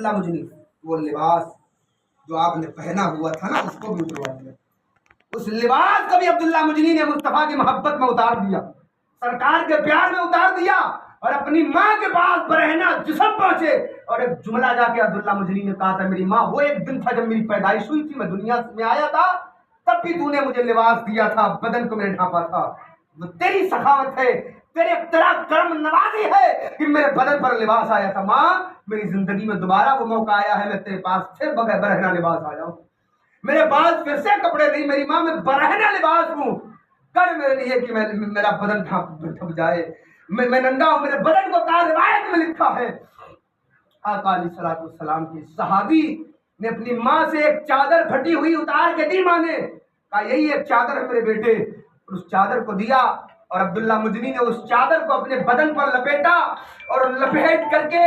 अब्दुल्ला मुजनी, वो लिबास जो आपने पहना हुआ था ना उसको भी उतरवा दिया। उस लिबास को भी अब्दुल्ला मुजनी ने मुस्तफ़ा की मोहब्बत में उतार दिया, सरकार के प्यार में उतार दिया और अपनी माँ के पास बरहना जिस्म पहुंचे। और एक जुमला जाके अब्दुल्ला मुजनी ने कहा था, मेरी माँ वो एक दिन था जब मेरी पैदाइश हुई थी, मैं दुनिया में आया था, तब भी तूने मुझे लिबास दिया था, बदन को मैंने ढांपा था। वो तेरी सखावत है, तेरा करम नवाजी है कि मेरे बदन पर लिबास आया था। माँ, मेरी जिंदगी में दोबारा वो मौका आया है, मैं तेरे पास फिर बगैर बरहना लिबास आया हूँ। मेरे पास फिर से कपड़े नहीं, मेरी माँ, मैं बरहना लिबास हूँ। कर मेरे लिए कि मेरा बदन ढक जाए, मैं नंगा हूँ, मेरे बदन को कहा रिवायत में लिखा है। आका अलैहिस्सलाम की सहाबी ने अपनी माँ से एक चादर फटी हुई उतार के दी। माँ ने कहा यही एक चादर है मेरे बेटे, उस चादर को दिया और अब्दुल्ला मुजनी ने उस चादर को अपने बदन पर लपेटा और लपेट करके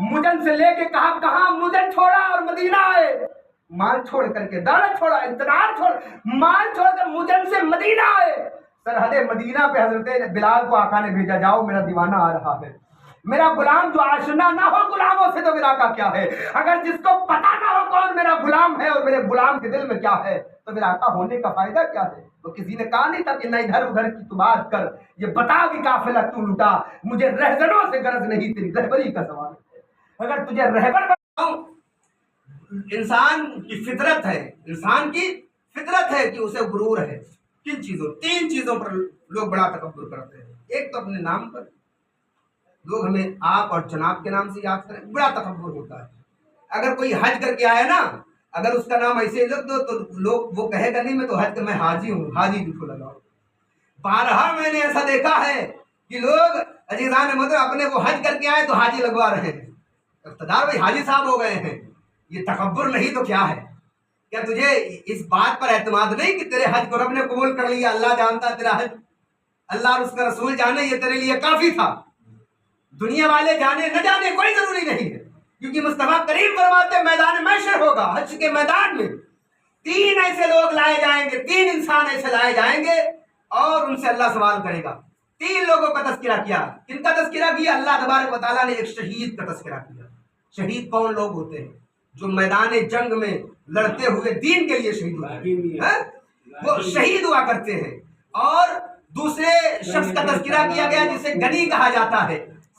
मुजन से लेके कहा, कहाँ मुजन छोड़ा और मदीना आए। माल छोड़ करके, दौलत छोड़ा, इक़्तिदार छोड़, माल छोड़ कर मुजन से मदीना आए। सरहदे मदीना पे हजरत बिलाल को आका ने भेजा, जाओ मेरा दीवाना आ रहा है। मेरा गुलाम जो आशना ना हो गुलामों से तो मेरा का क्या है। अगर जिसको पता ना हो कौन मेरा गुलाम है और मेरे गुलाम के दिल में क्या है, तो मेरा आका होने का फायदा क्या है। तो किसी ने कहा नहीं था कि न इधर उधर की तू बात कर, ये बता कि काफिला तू लुटा, मुझे रहजनों से गरज नहीं, तेरी रहबरी का सवाल है। अगर तुझे रहबर बताऊं, इंसान की फितरत है, इंसान की फितरत है कि उसे गुरूर है। किन चीजों, तीन चीजों पर लोग बड़ा तकब्बुर करते हैं। एक तो अपने नाम पर, लोग हमें आप और जनाब के नाम से याद करें, बड़ा तकब्बुर होता है। अगर कोई हज करके आया ना, अगर उसका नाम ऐसे लिख दो तो लोग वो कहेगा नहीं मैं तो हज, मैं हाजी हूँ, हाजी लिखो लगाओ। बारहा मैंने ऐसा देखा है कि लोग अजीजान मतलब अपने वो हज करके आए तो हाजी लगवा रहे हैं, इक़्तिदार भाई हाजी साहब हो गए हैं। ये तकब्बुर नहीं तो क्या है। क्या तुझे इस बात पर एतमाद नहीं कि तेरे हज को रब ने कबूल कर लिया, अल्लाह जानता तेरा हज, अल्लाह और उसका रसूल जाने, ये तेरे लिए काफी था। दुनिया वाले जाने न जाने कोई जरूरी नहीं है, क्योंकि मुस्तफा करीम फरमाते मैदान महशर होगा, हज के मैदान में तीन ऐसे लोग लाए जाएंगे, तीन इंसान ऐसे लाए जाएंगे और उनसे अल्लाह सवाल करेगा। तीन लोगों का तज़किरा किया। किनका तज़किरा किया? अल्लाह तबारक व तआला ने एक शहीद का तज़किरा किया। शहीद कौन लोग होते हैं? जो मैदान जंग में लड़ते हुए दीन के लिए शहीद हुए हैं, वो शहीद हुआ करते हैं। और दूसरे शख्स का तज़किरा किया गया जिसे गनी कहा जाता है,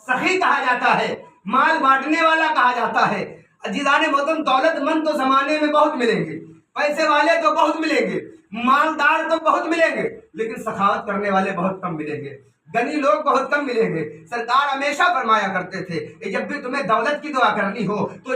सखी कहा जाता है, माल बांटने वाला कहा जाता है। अजीज़ान मोहतरम, दौलतमंद तो जमाने में बहुत मिलेंगे, पैसे वाले तो बहुत मिलेंगे, मालदार तो बहुत मिलेंगे, लेकिन सखावत करने वाले बहुत कम मिलेंगे, गनी लोग बहुत कम मिलेंगे। सरकार हमेशा फरमाया करते थे कि जब भी तुम्हें दौलत की दुआ करनी हो तो